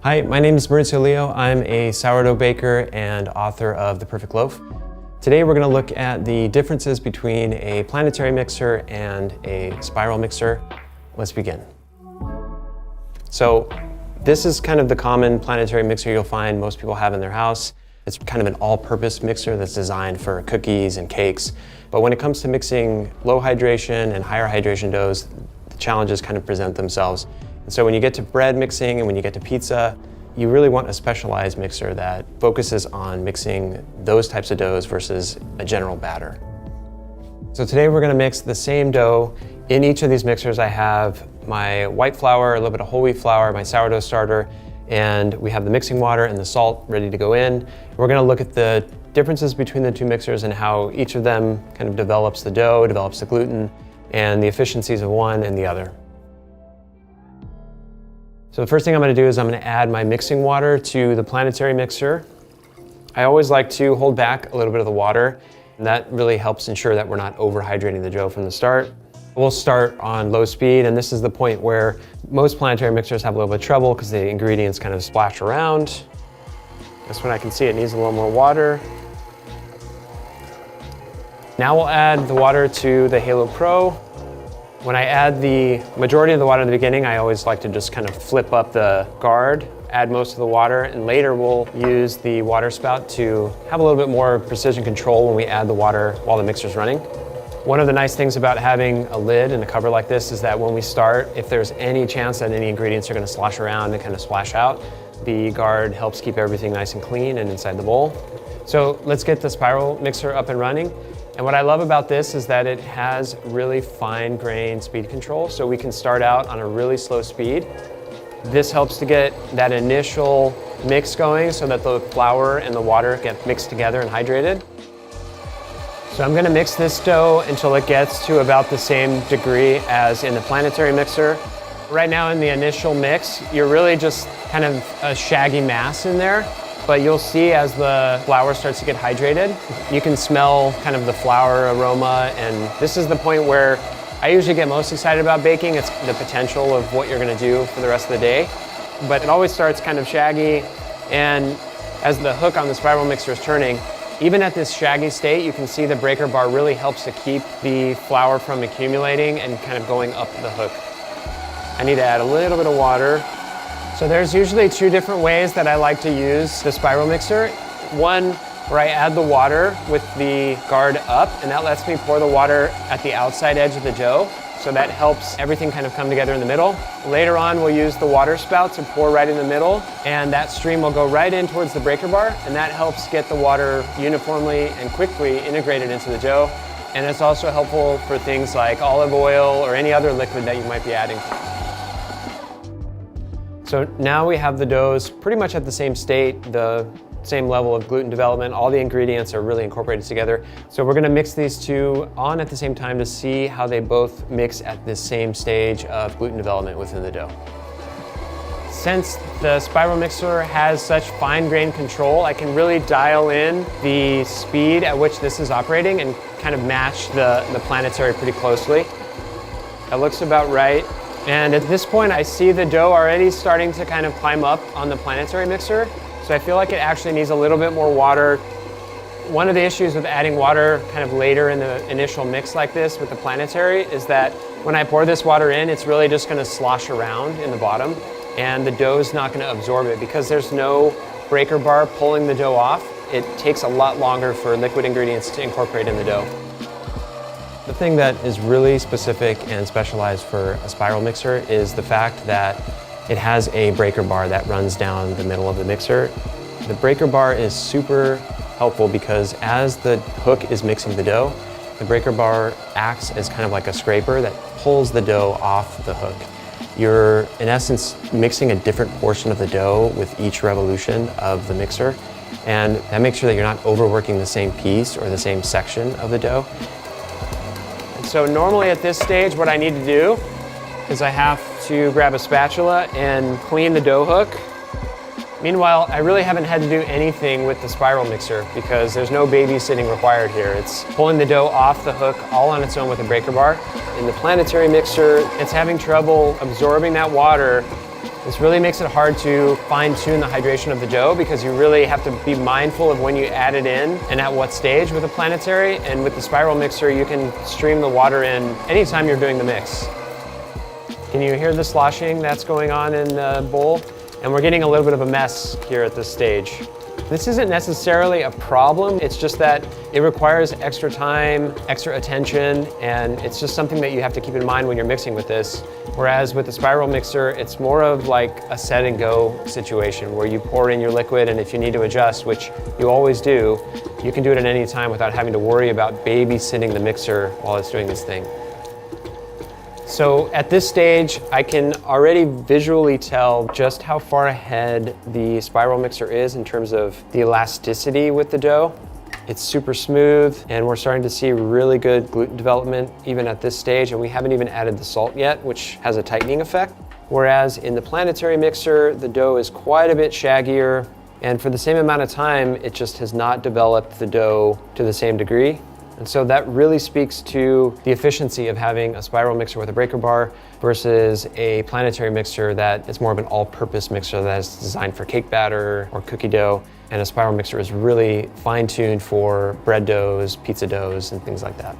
Hi, my name is Maurizio Leo. I'm a sourdough baker and author of The Perfect Loaf. Today we're going to look at the differences between a planetary mixer and a spiral mixer. Let's begin. So this is kind of the common planetary mixer you'll find most people have in their house. It's kind of an all-purpose mixer that's designed for cookies and cakes. But when it comes to mixing low hydration and higher hydration doughs, the challenges kind of present themselves. And so when you get to bread mixing and when you get to pizza, you really want a specialized mixer that focuses on mixing those types of doughs versus a general batter. So today we're going to mix the same dough. In each of these mixers I have my white flour, a little bit of whole wheat flour, my sourdough starter, and we have the mixing water and the salt ready to go in. We're going to look at the differences between the two mixers and how each of them kind of develops the dough, develops the gluten, and the efficiencies of one and the other. So the first thing I'm going to do is I'm going to add my mixing water to the planetary mixer. I always like to hold back a little bit of the water, and that really helps ensure that we're not overhydrating the dough from the start. We'll start on low speed, and this is the point where most planetary mixers have a little bit of trouble because the ingredients kind of splash around. This one I can see it needs a little more water. Now we'll add the water to the Halo Pro. When I add the majority of the water in the beginning, I always like to just kind of flip up the guard, add most of the water, and later we'll use the water spout to have a little bit more precision control when we add the water while the mixer's running. One of the nice things about having a lid and a cover like this is that when we start, if there's any chance that any ingredients are going to slosh around and kind of splash out, the guard helps keep everything nice and clean and inside the bowl. So let's get the spiral mixer up and running. And what I love about this is that it has really fine-grained speed control, so we can start out on a really slow speed. This helps to get that initial mix going so that the flour and the water get mixed together and hydrated. So I'm going to mix this dough until it gets to about the same degree as in the planetary mixer. Right now in the initial mix, you're really just kind of a shaggy mass in there. But you'll see as the flour starts to get hydrated, you can smell kind of the flour aroma, and this is the point where I usually get most excited about baking. It's the potential of what you're going to do for the rest of the day. But it always starts kind of shaggy, and as the hook on the spiral mixer is turning, even at this shaggy state, you can see the breaker bar really helps to keep the flour from accumulating and kind of going up the hook. I need to add a little bit of water. So there's usually two different ways that I like to use the spiral mixer. One where I add the water with the guard up, and that lets me pour the water at the outside edge of the dough. So that helps everything kind of come together in the middle. Later on, we'll use the water spout to pour right in the middle, and that stream will go right in towards the breaker bar, and that helps get the water uniformly and quickly integrated into the dough. And it's also helpful for things like olive oil or any other liquid that you might be adding. So now we have the doughs pretty much at the same state, the same level of gluten development. All the ingredients are really incorporated together. So we're going to mix these two on at the same time to see how they both mix at the same stage of gluten development within the dough. Since the spiral mixer has such fine-grained control, I can really dial in the speed at which this is operating and kind of match the planetary pretty closely. That looks about right. And at this point, I see the dough already starting to kind of climb up on the planetary mixer. So I feel like it actually needs a little bit more water. One of the issues with adding water kind of later in the initial mix like this with the planetary is that when I pour this water in, it's really just going to slosh around in the bottom, and the dough is not going to absorb it. Because there's no breaker bar pulling the dough off, it takes a lot longer for liquid ingredients to incorporate in the dough. The thing that is really specific and specialized for a spiral mixer is the fact that it has a breaker bar that runs down the middle of the mixer. The breaker bar is super helpful because as the hook is mixing the dough, the breaker bar acts as kind of like a scraper that pulls the dough off the hook. You're, in essence, mixing a different portion of the dough with each revolution of the mixer, and that makes sure that you're not overworking the same piece or the same section of the dough. So normally at this stage, what I need to do is I have to grab a spatula and clean the dough hook. Meanwhile, I really haven't had to do anything with the spiral mixer because there's no babysitting required here. It's pulling the dough off the hook all on its own with a breaker bar. In the planetary mixer, it's having trouble absorbing that water This really makes it hard to fine-tune the hydration of the dough because you really have to be mindful of when you add it in and at what stage with the Planetary. And with the spiral mixer, you can stream the water in anytime you're doing the mix. Can you hear the sloshing that's going on in the bowl? And we're getting a little bit of a mess here at this stage. This isn't necessarily a problem, it's just that it requires extra time, extra attention, and it's just something that you have to keep in mind when you're mixing with this. Whereas with the spiral mixer, it's more of like a set and go situation where you pour in your liquid, and if you need to adjust, which you always do, you can do it at any time without having to worry about babysitting the mixer while it's doing this thing. So at this stage, I can already visually tell just how far ahead the spiral mixer is in terms of the elasticity with the dough. It's super smooth, and we're starting to see really good gluten development even at this stage, and we haven't even added the salt yet, which has a tightening effect. Whereas in the Planetary mixer, the dough is quite a bit shaggier, and for the same amount of time, it just has not developed the dough to the same degree. And so that really speaks to the efficiency of having a spiral mixer with a breaker bar versus a Planetary mixer that is more of an all-purpose mixer that is designed for cake batter or cookie dough. And a spiral mixer is really fine-tuned for bread doughs, pizza doughs, and things like that.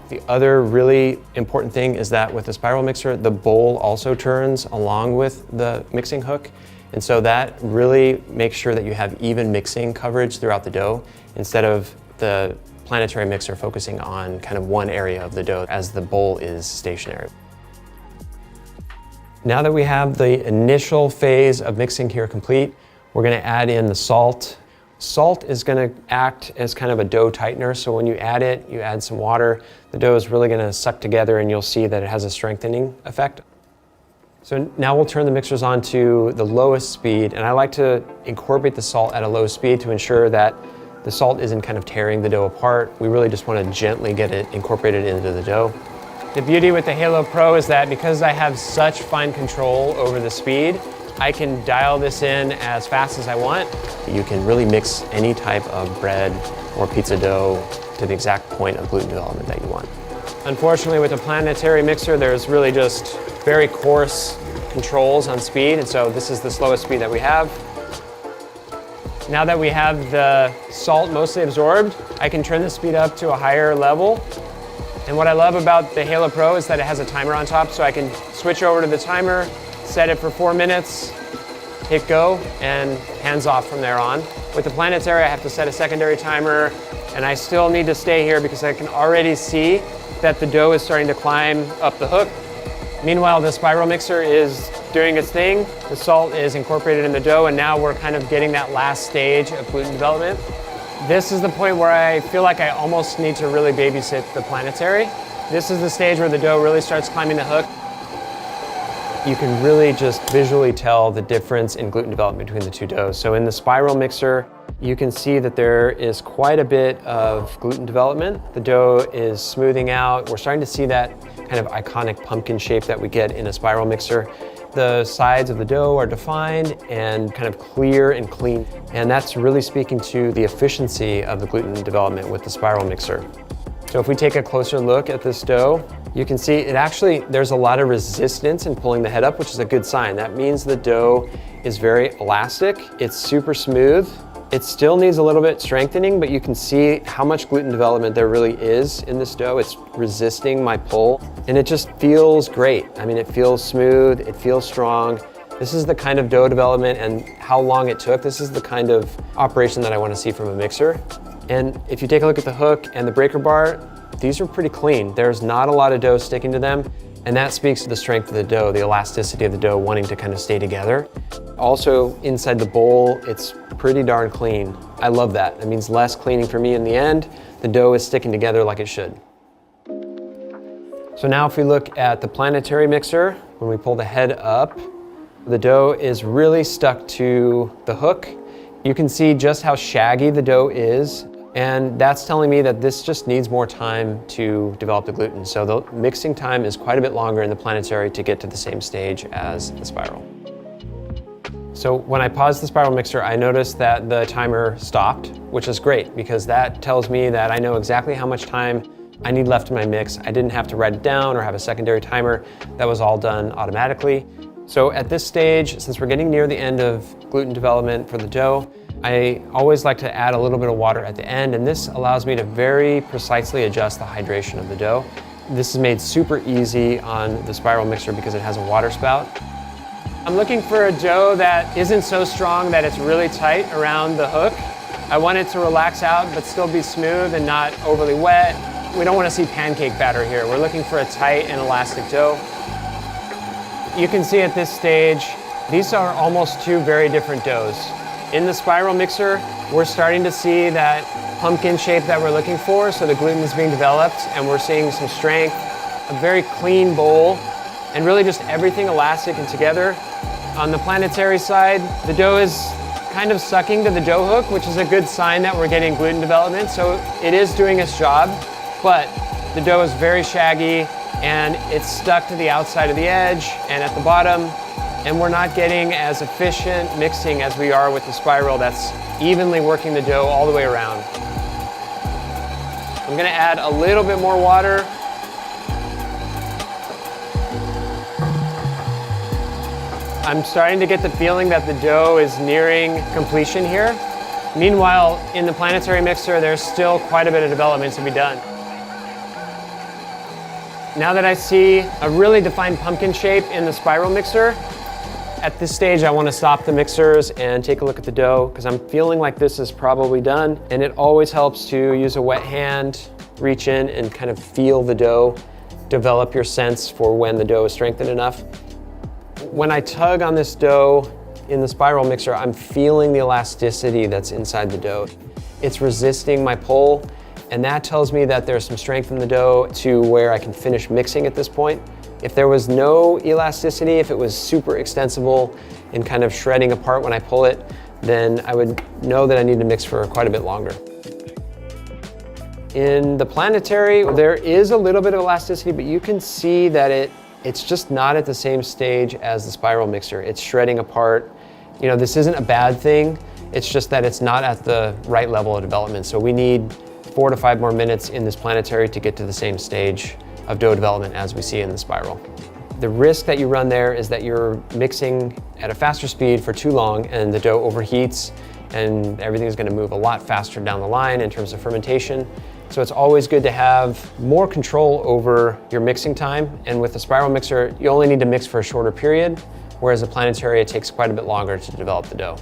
The other really important thing is that with the spiral mixer, the bowl also turns along with the mixing hook. And so that really makes sure that you have even mixing coverage throughout the dough instead of the Planetary mixer focusing on kind of one area of the dough as the bowl is stationary. Now that we have the initial phase of mixing here complete, we're going to add in the salt. Salt is going to act as kind of a dough tightener, so when you add some water, the dough is really going to suck together and you'll see that it has a strengthening effect. So now we'll turn the mixers on to the lowest speed, and I like to incorporate the salt at a low speed to ensure that the salt isn't kind of tearing the dough apart. We really just want to gently get it incorporated into the dough. The beauty with the Halo Pro is that because I have such fine control over the speed, I can dial this in as fast as I want. You can really mix any type of bread or pizza dough to the exact point of gluten development that you want. Unfortunately, with the Planetary mixer, there's really just very coarse controls on speed, and so this is the slowest speed that we have. Now that we have the salt mostly absorbed, I can turn the speed up to a higher level. And what I love about the Halo Pro is that it has a timer on top, so I can switch over to the timer, set it for 4 minutes, hit go, and hands off from there on. With the Planetary, I have to set a secondary timer, and I still need to stay here because I can already see that the dough is starting to climb up the hook. Meanwhile, the spiral mixer is doing its thing. The salt is incorporated in the dough, and now we're kind of getting that last stage of gluten development. This is the point where I feel like I almost need to really babysit the Planetary. This is the stage where the dough really starts climbing the hook. You can really just visually tell the difference in gluten development between the two doughs. So in the spiral mixer, you can see that there is quite a bit of gluten development. The dough is smoothing out. We're starting to see that kind of iconic pumpkin shape that we get in a spiral mixer. The sides of the dough are defined and kind of clear and clean. And that's really speaking to the efficiency of the gluten development with the spiral mixer. So if we take a closer look at this dough, you can see there's a lot of resistance in pulling the head up, which is a good sign. That means the dough is very elastic. It's super smooth. It still needs a little bit strengthening, but you can see how much gluten development there really is in this dough. It's resisting my pull, and it just feels great. I mean, it feels smooth, it feels strong. This is the kind of dough development and how long it took. This is the kind of operation that I want to see from a mixer. And if you take a look at the hook and the breaker bar, these are pretty clean. There's not a lot of dough sticking to them, and that speaks to the strength of the dough, the elasticity of the dough wanting to kind of stay together. Also, inside the bowl, it's pretty darn clean. I love that. It means less cleaning for me in the end. The dough is sticking together like it should. So now if we look at the Planetary mixer, when we pull the head up, the dough is really stuck to the hook. You can see just how shaggy the dough is, and that's telling me that this just needs more time to develop the gluten. So the mixing time is quite a bit longer in the Planetary to get to the same stage as the spiral. So when I paused the spiral mixer, I noticed that the timer stopped, which is great because that tells me that I know exactly how much time I need left in my mix. I didn't have to write it down or have a secondary timer. That was all done automatically. So at this stage, since we're getting near the end of gluten development for the dough, I always like to add a little bit of water at the end, and this allows me to very precisely adjust the hydration of the dough. This is made super easy on the spiral mixer because it has a water spout. I'm looking for a dough that isn't so strong that it's really tight around the hook. I want it to relax out but still be smooth and not overly wet. We don't want to see pancake batter here. We're looking for a tight and elastic dough. You can see at this stage, these are almost two very different doughs. In the spiral mixer, we're starting to see that pumpkin shape that we're looking for, so the gluten is being developed and we're seeing some strength, a very clean bowl, and really just everything elastic and together. On the Planetary side, the dough is kind of sucking to the dough hook, which is a good sign that we're getting gluten development, so it is doing its job, but the dough is very shaggy and it's stuck to the outside of the edge and at the bottom, and we're not getting as efficient mixing as we are with the spiral that's evenly working the dough all the way around. I'm gonna add a little bit more water. I'm starting to get the feeling that the dough is nearing completion here. Meanwhile, in the Planetary mixer, there's still quite a bit of development to be done. Now that I see a really defined pumpkin shape in the spiral mixer, at this stage, I want to stop the mixers and take a look at the dough because I'm feeling like this is probably done. And it always helps to use a wet hand, reach in and kind of feel the dough, develop your sense for when the dough is strengthened enough. When I tug on this dough in the spiral mixer, I'm feeling the elasticity that's inside the dough. It's resisting my pull, and that tells me that there's some strength in the dough to where I can finish mixing at this point. If there was no elasticity, if it was super extensible and kind of shredding apart when I pull it, then I would know that I need to mix for quite a bit longer. In the Planetary, there is a little bit of elasticity, but you can see that it's just not at the same stage as the spiral mixer. It's shredding apart. You know, this isn't a bad thing. It's just that it's not at the right level of development. So we need 4 to 5 more minutes in this Planetary to get to the same stage of dough development as we see in the spiral. The risk that you run there is that you're mixing at a faster speed for too long and the dough overheats and everything's gonna move a lot faster down the line in terms of fermentation. So it's always good to have more control over your mixing time. And with the spiral mixer, you only need to mix for a shorter period, whereas the Planetary, it takes quite a bit longer to develop the dough.